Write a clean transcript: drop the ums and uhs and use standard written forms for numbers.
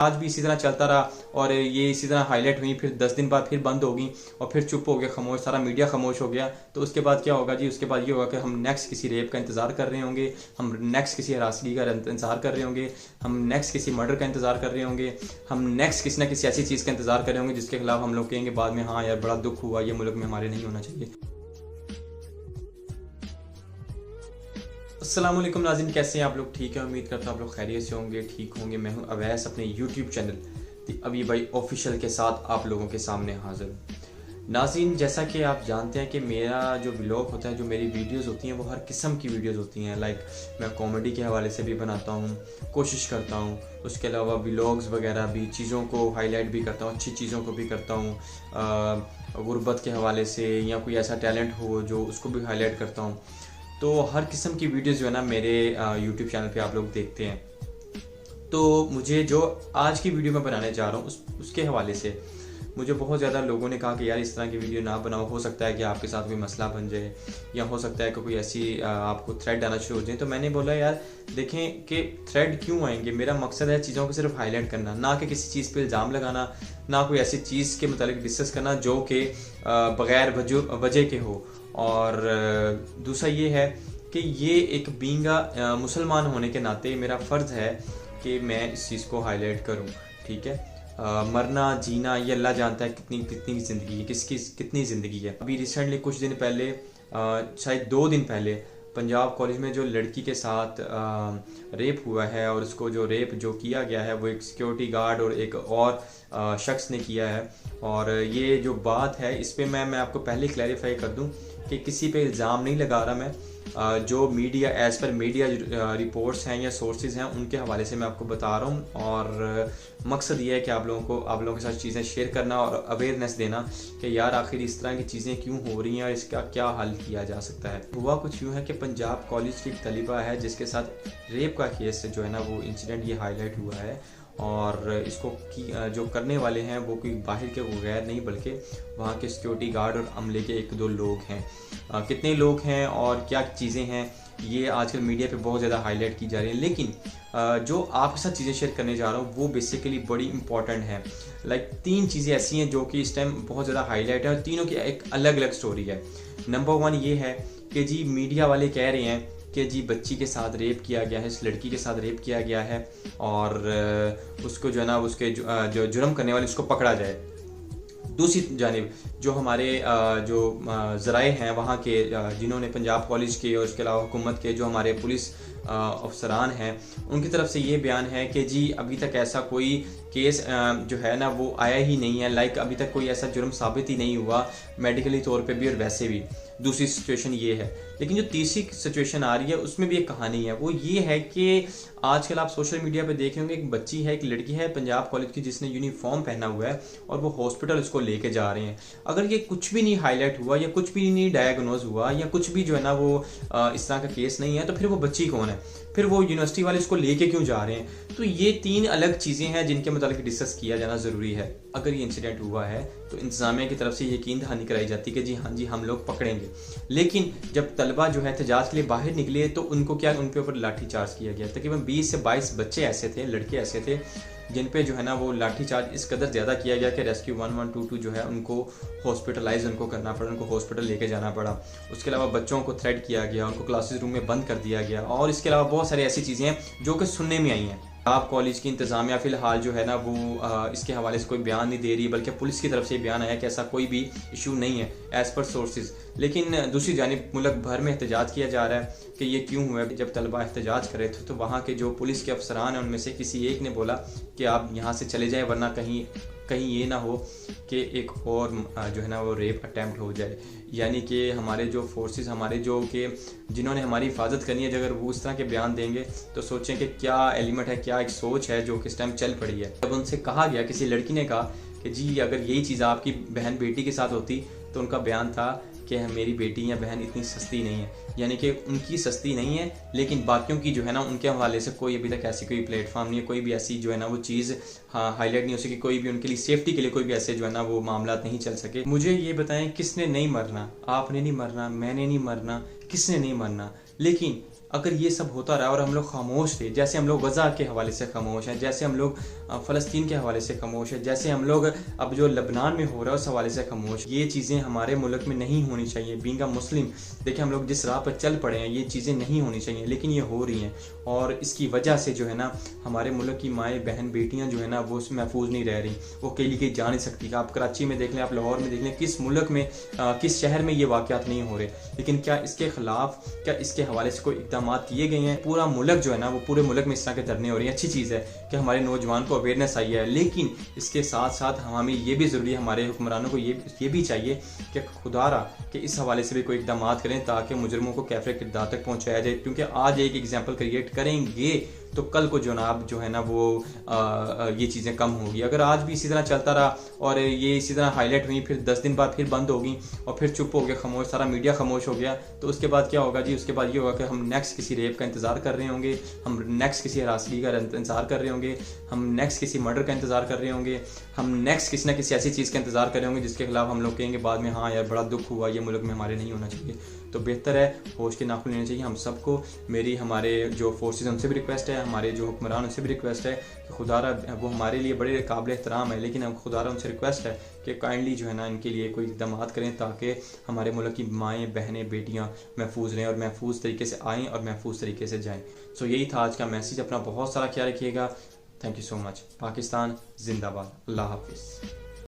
आज भी इसी तरह चलता रहा और ये इसी तरह हाईलाइट हुई, फिर 10 दिन बाद फिर बंद होगी और फिर चुप हो गया, खामोश, सारा मीडिया खामोश हो गया, तो उसके बाद क्या होगा जी? उसके बाद ये होगा कि हम नेक्स्ट किसी रेप का इंतज़ार कर रहे होंगे, हम नेक्स्ट किसी हरासगी का इंतज़ार कर रहे होंगे, हम नेक्स्ट किसी मर्डर का इंतज़ार कर रहे होंगे, हम नेक्स्ट किसी ना किसी ऐसी चीज़ का इंतज़ार कर रहे होंगे जिसके खिलाफ हम लोग कहेंगे बाद में, हाँ यार बड़ा दुख हुआ, ये मुल्क में हमारे नहीं होना चाहिए। अस्सलाम वालेकुम नाज़रीन, कैसे हैं आप लोग? ठीक है, उम्मीद करता हूँ आप लोग खैरियत से होंगे, ठीक होंगे। मैं हूँ अवैस, अपने यूट्यूब चैनल दी अभी भाई ऑफिशियल के साथ आप लोगों के सामने हाजिर हूँ। नाज़रीन, जैसा कि आप जानते हैं कि मेरा जो व्लॉग होता है, जो मेरी वीडियोस होती हैं, वो हर किस्म की वीडियोस होती हैं। लाइक मैं कॉमेडी के हवाले से भी बनाता हूँ, कोशिश करता हूँ, उसके अलावा व्लॉग्स वगैरह भी, चीज़ों को हाईलाइट भी करता हूँ, अच्छी चीज़ों को भी करता हूँ, गुर्बत के हवाले से या कोई ऐसा टैलेंट हो जो उसको भी हाईलाइट करता हूँ। तो हर किस्म की वीडियोस जो है ना मेरे यूट्यूब चैनल पे आप लोग देखते हैं। तो मुझे जो आज की वीडियो मैं बनाने जा रहा हूँ उसके हवाले से मुझे बहुत ज़्यादा लोगों ने कहा कि यार इस तरह की वीडियो ना बनाओ, हो सकता है कि आपके साथ कोई मसला बन जाए या हो सकता है कि कोई ऐसी आपको थ्रेड आना शुरू हो जाए। तो मैंने बोला यार देखें कि थ्रेड क्यों आएंगे, मेरा मकसद है चीज़ों को सिर्फ हाईलाइट करना, ना कि किसी चीज़ पे इल्ज़ाम लगाना, ना कोई ऐसी चीज़ के मतलब डिस्कस करना जो कि बग़ैर वजह के हो। और दूसरा ये है कि ये एक बींगा मुसलमान होने के नाते मेरा फ़र्ज़ है कि मैं इस चीज़ को हाईलाइट करूं। ठीक है, मरना जीना ये अल्लाह जानता है कितनी कितनी ज़िंदगी है, किसकी कितनी ज़िंदगी है। अभी रिसेंटली कुछ दिन पहले, शायद 2 दिन पहले, पंजाब कॉलेज में जो लड़की के साथ रेप हुआ है और उसको जो रेप जो किया गया है वो एक सिक्योरिटी गार्ड और एक और शख्स ने किया है। और ये जो बात है इस पर मैं आपको पहले क्लैरिफाई कर दूं कि किसी पे इल्ज़ाम नहीं लगा रहा मैं, जो media as per media reports हैं या सोर्सेज हैं उनके हवाले से मैं आपको बता रहा हूँ। और मकसद ये है कि आप लोगों के साथ चीज़ें शेयर करना और अवेयरनेस देना कि यार आखिर इस तरह की चीज़ें क्यों हो रही हैं और इसका क्या हल किया जा सकता है। हुआ कुछ यूँ है कि पंजाब कॉलेज की एक तलिबा है जिसके साथ रेप का केस जो है ना वो इंसिडेंट ये हाईलाइट हुआ है। और इसको जो करने वाले हैं वो कोई बाहर के गैर नहीं बल्कि वहाँ के सिक्योरिटी गार्ड और अमले के 1-2 लोग हैं। कितने लोग हैं और क्या चीज़ें हैं ये आजकल मीडिया पे बहुत ज़्यादा हाईलाइट की जा रही है, लेकिन जो आपके साथ चीज़ें शेयर करने जा रहा हूँ वो बेसिकली बड़ी इंपॉर्टेंट है। लाइक 3 चीज़ें ऐसी हैं जो कि इस टाइम बहुत ज़्यादा हाईलाइट है और तीनों की एक अलग अलग स्टोरी है। नंबर 1 ये है कि जी मीडिया वाले कह रहे हैं कि जी बच्ची के साथ रेप किया गया है, इस लड़की के साथ रेप किया गया है और उसको जो है ना उसके जो जुर्म करने वाले उसको पकड़ा जाए। दूसरी जानिब जो हमारे जो ज़राए हैं वहाँ के जिन्होंने पंजाब कॉलेज के और उसके अलावा हुकूमत के जो हमारे पुलिस अफसरान हैं उनकी तरफ से ये बयान है कि जी अभी तक ऐसा कोई केस जो है ना वो आया ही नहीं है। लाइक अभी तक कोई ऐसा जुर्म साबित ही नहीं हुआ मेडिकली तौर पे भी और वैसे भी। दूसरी सिचुएशन ये है। लेकिन जो तीसरी सिचुएशन आ रही है उसमें भी एक कहानी है। वो ये है कि आजकल आप सोशल मीडिया पे देखे होंगे एक बच्ची है, एक लड़की है पंजाब कॉलेज की जिसने यूनिफॉर्म पहना हुआ है और वो हॉस्पिटल उसको लेके जा रहे हैं। अगर ये कुछ भी नहीं हाईलाइट हुआ या कुछ भी नहीं डायग्नोज हुआ या कुछ भी जो है ना वो इस तरह का केस नहीं है तो फिर वो बच्ची कौन है, फिर वो यूनिवर्सिटी वाले इसको लेके क्यों जा रहे हैं। तो ये 3 अलग चीज़ें हैं जिनके मतलब डिस्कस किया जाना ज़रूरी है। अगर ये इंसिडेंट हुआ है तो इंतजामिया की तरफ से यकीन दहानी कराई जाती है कि जी हाँ जी हम लोग पकड़ेंगे। लेकिन जब तलबा जो है एहतजाज के लिए बाहर निकले तो उनको क्या उन पे ऊपर लाठी चार्ज किया गया। तकरीबन 20 से 22 बच्चे ऐसे थे, लड़के ऐसे थे जिन पे जो है ना वो लाठी चार्ज इस कदर ज़्यादा किया गया कि रेस्क्यू 1122 जो है उनको हॉस्पिटलाइज उनको करना पड़ा, उनको हॉस्पिटल लेके जाना पड़ा। उसके अलावा बच्चों को थ्रेट किया गया, उनको क्लासेस रूम में बंद कर दिया गया और इसके अलावा बहुत सारी ऐसी चीज़ें हैं जो कि सुनने में आई हैं। आप कॉलेज की इंतज़ामिया फ़िलहाल जो है ना वो इसके हवाले से कोई बयान नहीं दे रही, बल्कि पुलिस की तरफ से बयान आया कि ऐसा कोई भी इशू नहीं है एज़ पर सोर्सेज। लेकिन दूसरी जानिब मुल्क भर में एहतजाज किया जा रहा है कि ये क्यों हुआ है। जब तलबा एहतजाज कर रहे थे तो वहाँ के जो पुलिस के अफसरान हैं उनमें से किसी एक ने बोला कि आप यहाँ से चले जाएं वरना कहीं ये ना हो कि एक और जो है ना वो रेप अटैम्प्ट हो जाए। यानी कि हमारे जो फोर्सेस हमारे जो कि जिन्होंने हमारी हिफाजत करनी है अगर वो इस तरह के बयान देंगे तो सोचें कि क्या एलिमेंट है, क्या एक सोच है जो किस टाइम चल पड़ी है। जब उनसे कहा गया, किसी लड़की ने कहा कि जी अगर यही चीज़ आपकी बहन बेटी के साथ होती तो उनका बयान था कि मेरी बेटी या बहन इतनी सस्ती नहीं है। यानी कि उनकी सस्ती नहीं है लेकिन बाकियों की जो है ना उनके हवाले से कोई अभी तक ऐसी कोई प्लेटफॉर्म नहीं है, कोई भी ऐसी जो है ना वो चीज़ हाईलाइट नहीं हो सकी, कोई भी उनके लिए सेफ्टी के लिए कोई भी ऐसे जो है ना वो मामला नहीं चल सके। मुझे ये बताएं किसने नहीं मरना, आपने नहीं मरना, मैंने नहीं मरना, किसने नहीं मरना। लेकिन अगर ये सब होता रहा और हम लोग खामोश थे, जैसे हम लोग गज़ा के हवाले से खामोश हैं, जैसे हम लोग फ़लस्तीन के हवाले से खामोश है, जैसे हम लोग अब जो लबनान में हो रहा है उस हवाले से खामोश। ये चीज़ें हमारे मुल्क में नहीं होनी चाहिए। बीइंग अ मुस्लिम, देखिए हम लोग जिस राह पर चल पड़े हैं ये चीज़ें नहीं होनी चाहिए, लेकिन ये हो रही हैं और इसकी वजह से जो है ना हमारे मुल्क की माएँ बहन बेटियाँ जो है ना वो महफूज नहीं रह रही, वो कहीं कहीं जा नहीं सकती। आप कराची में देख लें, आप लाहौर में देख लें, किस मुल्क में किस शहर में ये वाक़यात नहीं हो रहे, लेकिन क्या इसके ख़िलाफ़, क्या इसके हवाले से कोई इक़दाम किए गए हैं? पूरा मुल्क जो है ना वो पूरे मुल्क में इस तरह के धरने हो रही हैं। अच्छी चीज़ है कि हमारे नौजवान को अवेयरनेस आई है, लेकिन इसके साथ साथ हमें ये भी ज़रूरी है, हमारे हुक्मरानों को ये भी चाहिए कि खुदारा कि इस हवाले से भी कोई इक़दाम करें ताकि मुजरिमों को कैफ़े किरदार तक पहुँचाया जाए। क्योंकि आज एक एग्जाम्पल क्रिएट करेंगे तो कल को जनाब जो है ना वो ये चीज़ें कम होगी। अगर आज भी इसी तरह चलता रहा और ये इसी तरह हाईलाइट हुई, फिर 10 दिन बाद फिर बंद होगी और फिर चुप हो गया, खामोश, सारा मीडिया खामोश हो गया, तो उसके बाद क्या होगा जी? उसके बाद ये होगा कि हम नेक्स्ट किसी रेप का इंतज़ार कर रहे होंगे, हम नेक्स्ट किसी हरासगी का इंतज़ार कर रहे होंगे, हम नेक्स्ट किसी मर्डर का इंतज़ार कर रहे होंगे, हम नेक्स्ट किसी ना किसी ऐसी चीज़ का इंतज़ार कर रहे होंगे जिसके खिलाफ हम लोग कहेंगे बाद में हाँ यार बड़ा दुख हुआ, ये मुल्क में हमारे नहीं होना चाहिए। तो बेहतर है होश के नाखून लेने चाहिए हम सबको। मेरी हमारे जो फोर्सेस उनसे भी रिक्वेस्ट है, हमारे जो हुक्मरान उनसे भी रिक्वेस्ट है कि खुदारा, वो हमारे लिए बड़े काबिल एहतराम है, लेकिन हम खुदारा उनसे रिक्वेस्ट है कि काइंडली जो है ना इनके लिए कोई इक़दाम करें ताकि हमारे मुल्क की माएँ बहनें बेटियाँ महफूज रहें और महफूज तरीके से आएँ और महफूज तरीके से जाएँ। सो यही था आज का मैसेज। अपना बहुत सारा ख्याल रखिएगा। Thank you so much. Pakistan जिंदाबाद। अल्लाह हाफिज़।